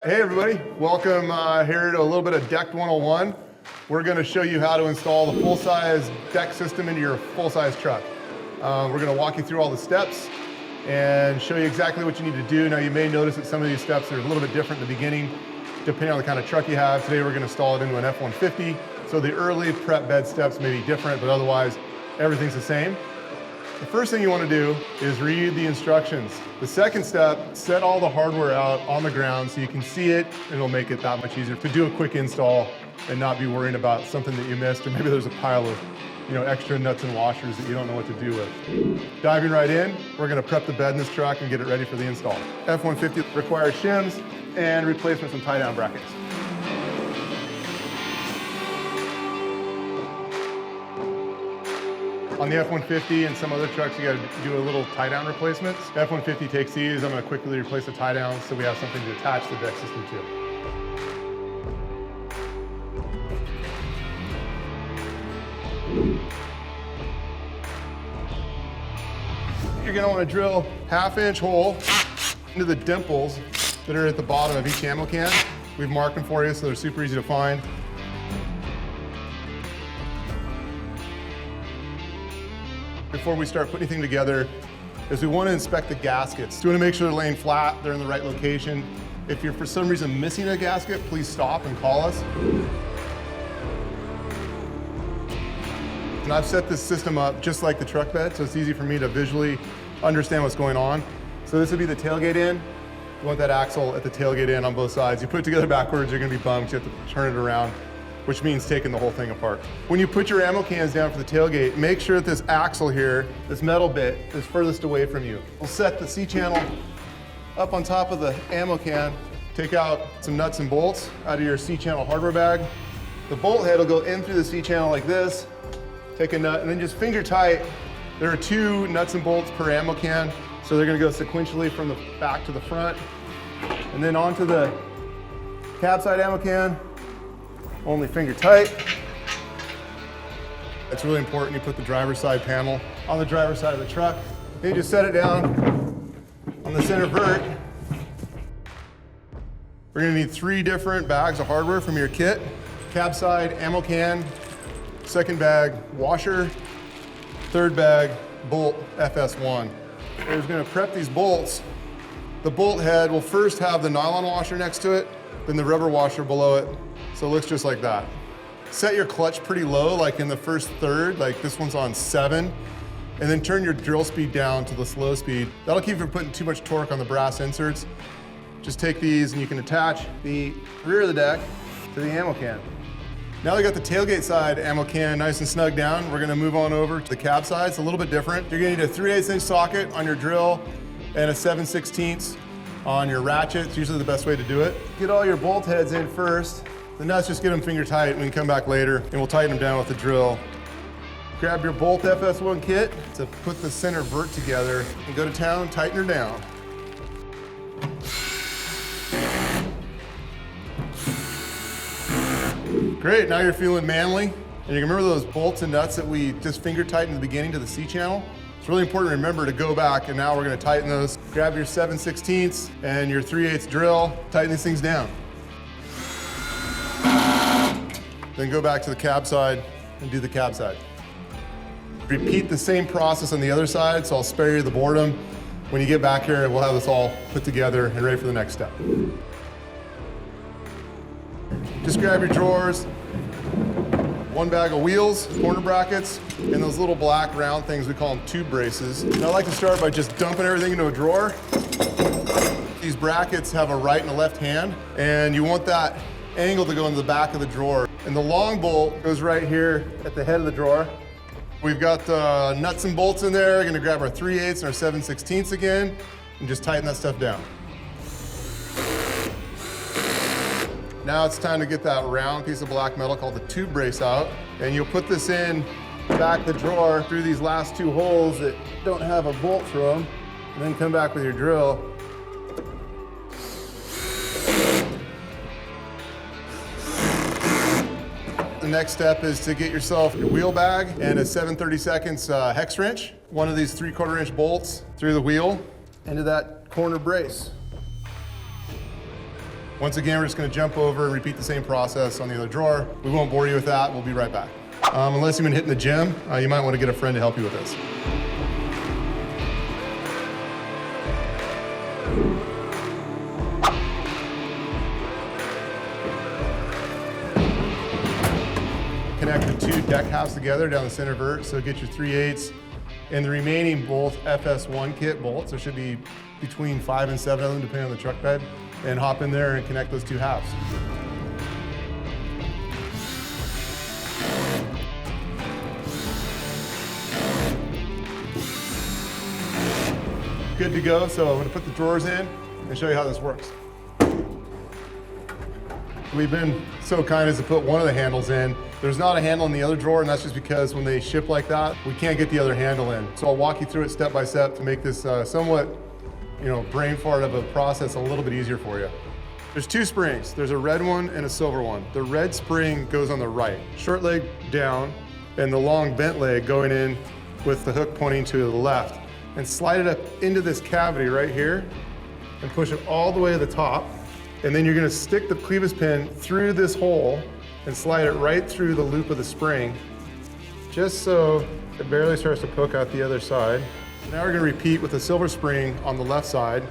Hey everybody, welcome here to a little bit of Decked 101. We're going to show you how to install the full-size deck system into your full-size truck. We're going to walk you through all the steps and show you exactly what you need to do. Now you may notice that some of these steps are a little bit different in the beginning, depending on the kind of truck you have. Today we're going to install it into an F-150, so the early prep bed steps may be different, but otherwise everything's the same. The first thing you want to do is read the instructions. The second step, set all the hardware out on the ground so you can see it, and it'll make it that much easier to do a quick install and not be worrying about something that you missed, or maybe there's a pile of extra nuts and washers that you don't know what to do with. Diving right in, we're going to prep the bed in this truck and get it ready for the install. F-150 requires shims and replacements and tie-down brackets. On the F-150 and some other trucks, you got to do a little tie-down replacements. F-150 takes these. I'm going to quickly replace the tie-downs so we have something to attach the deck system to. You're going to want to drill half-inch hole into the dimples that are at the bottom of each ammo can. We've marked them for you so they're super easy to find. Before we start putting anything together is we want to inspect the gaskets. We want to make sure they're laying flat, they're in the right location. If you're for some reason missing a gasket, please stop and call us. And I've set this system up just like the truck bed, so it's easy for me to visually understand what's going on. So this would be the tailgate end. You want that axle at the tailgate end on both sides. You put it together backwards, you're going to be bummed. You have to turn it around, which means taking the whole thing apart. When you put your ammo cans down for the tailgate, make sure that this axle here, this metal bit, is furthest away from you. We'll set the C-channel up on top of the ammo can, take out some nuts and bolts out of your C-channel hardware bag. The bolt head will go in through the C-channel like this, take a nut, and then just finger tight. There are 2 nuts and bolts per ammo can, so they're gonna go sequentially from the back to the front. And then onto the cab side ammo can, only finger tight. It's really important you put the driver's side panel on the driver's side of the truck. Then you just set it down on the center vert. We're gonna need 3 different bags of hardware from your kit. Cab side ammo can, second bag washer, third bag bolt FS1. We're just gonna prep these bolts. The bolt head will first have the nylon washer next to it, then the rubber washer below it. So it looks just like that. Set your clutch pretty low, like in the first third, like this one's on 7, and then turn your drill speed down to the slow speed. That'll keep you from putting too much torque on the brass inserts. Just take these and you can attach the rear of the deck to the ammo can. Now we got the tailgate side ammo can nice and snug down. We're gonna move on over to the cab side. It's a little bit different. You're gonna need a 3/8 inch socket on your drill and a 7/16 on your ratchet. It's usually the best way to do it. Get all your bolt heads in first. The nuts, just get them finger tight. We can come back later and we'll tighten them down with the drill. Grab your bolt FS1 kit to put the center vert together and go to town, tighten her down. Great, now you're feeling manly. And you can remember those bolts and nuts that we just finger tightened in the beginning to the C-channel? It's really important to remember to go back, and now we're gonna tighten those. Grab your 7/16 and your 3/8 drill, tighten these things down. Then go back to the cab side and do the cab side. Repeat the same process on the other side, so I'll spare you the boredom. When you get back here, we'll have this all put together and ready for the next step. Just grab your drawers, 1 bag of wheels, corner brackets, and those little black round things, we call them tube braces. And I like to start by just dumping everything into a drawer. These brackets have a right and a left hand, and you want that angle to go into the back of the drawer. And the long bolt goes right here at the head of the drawer. We've got the nuts and bolts in there. We're gonna grab our 3/8 and our 7/16 again, and just tighten that stuff down. Now it's time to get that round piece of black metal called the tube brace out, and you'll put this in back the drawer through these last 2 holes that don't have a bolt through them, and then come back with your drill. The next step is to get yourself your wheel bag and a 7/32 hex wrench. One of these 3/4 inch bolts through the wheel into that corner brace. Once again, we're just gonna jump over and repeat the same process on the other drawer. We won't bore you with that, we'll be right back. Unless you've been hitting the gym, you might wanna get a friend to help you with this. Connect the two deck halves together down the center vert, so get your 3/8 and the remaining both FS1 kit bolts. There should be between 5 and 7 of them, depending on the truck bed, and hop in there and connect those two halves. Good to go, so I'm gonna put the drawers in and show you how this works. We've been so kind as to put one of the handles in. There's not a handle in the other drawer, and that's just because when they ship like that, we can't get the other handle in. So I'll walk you through it step by step to make this somewhat, brain fart of a process a little bit easier for you. There's two springs. There's a red one and a silver one. The red spring goes on the right, short leg down, and the long bent leg going in with the hook pointing to the left. And slide it up into this cavity right here and push it all the way to the top. And then you're gonna stick the clevis pin through this hole and slide it right through the loop of the spring, just so it barely starts to poke out the other side. Now we're gonna repeat with the silver spring on the left side.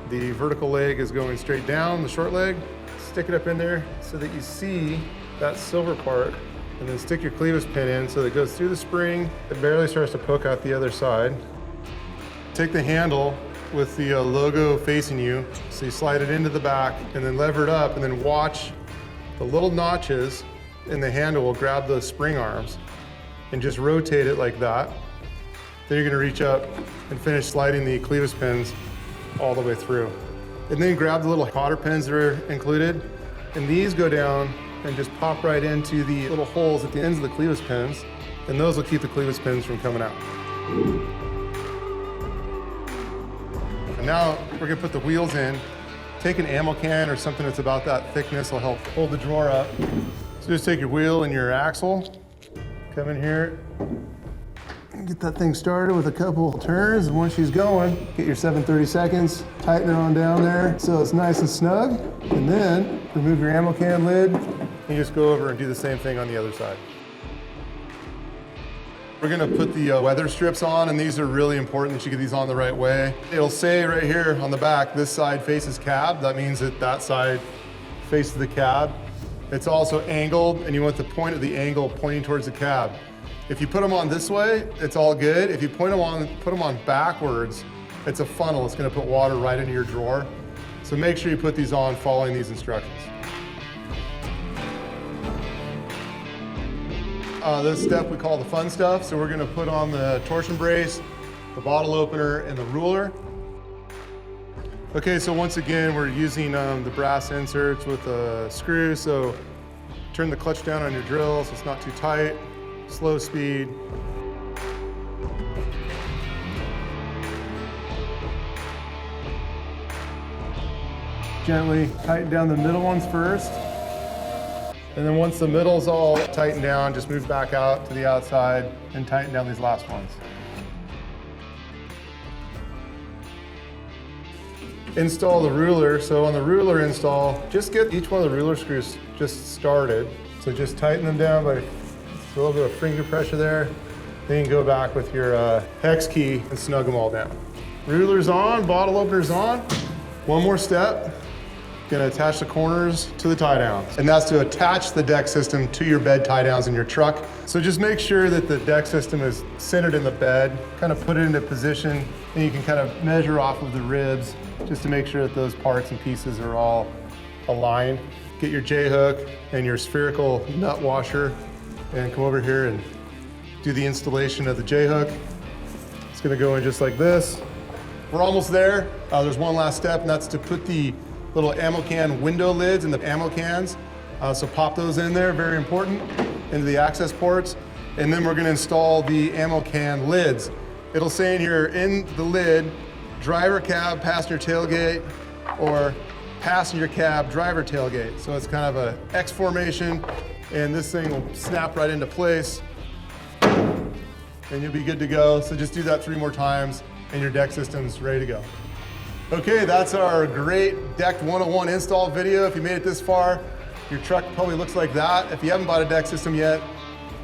The vertical leg is going straight down, the short leg. Stick it up in there so that you see that silver part, and then stick your clevis pin in so that it goes through the spring. It barely starts to poke out the other side. Take the handle with the logo facing you, so you slide it into the back and then lever it up, and then watch the little notches in the handle will grab those spring arms and just rotate it like that. Then you're gonna reach up and finish sliding the clevis pins all the way through. And then grab the little cotter pins that are included, and these go down and just pop right into the little holes at the ends of the clevis pins, and those will keep the clevis pins from coming out. And now we're gonna put the wheels in. Take an ammo can or something that's about that thickness will help hold the drawer up. So just take your wheel and your axle, come in here, and get that thing started with a couple turns. And once she's going, get your 7/30 seconds, tighten it on down there so it's nice and snug. And then remove your ammo can lid, and you just go over and do the same thing on the other side. We're gonna put the weather strips on, and these are really important that you get these on the right way. It'll say right here on the back, this side faces cab. That means that that side faces the cab. It's also angled, and you want the point of the angle pointing towards the cab. If you put them on this way, it's all good. If you put them on backwards, it's a funnel. It's gonna put water right into your drawer. So make sure you put these on following these instructions. This step we call the fun stuff. So we're gonna put on the torsion brace, the bottle opener, and the ruler. Okay, so once again, we're using the brass inserts with a screw. So turn the clutch down on your drill so it's not too tight, slow speed. Gently tighten down the middle ones first. And then once the middle's all tightened down, just move back out to the outside and tighten down these last ones. Install the ruler. So on the ruler install, just get each one of the ruler screws just started. So just tighten them down by a little bit of finger pressure there. Then you can go back with your hex key and snug them all down. Ruler's on, bottle opener's on. One more step. Gonna attach the corners to the tie downs. And that's to attach the deck system to your bed tie downs in your truck. So just make sure that the deck system is centered in the bed, kind of put it into position, and you can kind of measure off of the ribs just to make sure that those parts and pieces are all aligned. Get your J-hook and your spherical nut washer and come over here and do the installation of the J-hook. It's gonna go in just like this. We're almost there. There's one last step, and that's to put the little ammo can window lids in the ammo cans. So pop those in there, very important, into the access ports. And then we're gonna install the ammo can lids. It'll say in here, in the lid, driver cab, passenger tailgate, or passenger cab, driver tailgate. So it's kind of a X formation, and this thing will snap right into place, and you'll be good to go. So just do that 3 more times, and your deck system's ready to go. Okay, that's our great Decked 101 install video. If you made it this far, your truck probably looks like that. If you haven't bought a deck system yet,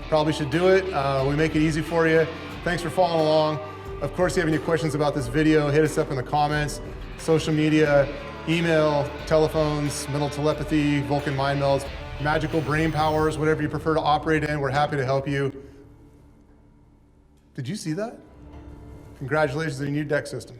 probably should do it. We make it easy for you. Thanks for following along. Of course, if you have any questions about this video, hit us up in the comments, social media, email, telephones, mental telepathy, Vulcan mind melds, magical brain powers, whatever you prefer to operate in, we're happy to help you. Did you see that? Congratulations on your new deck system.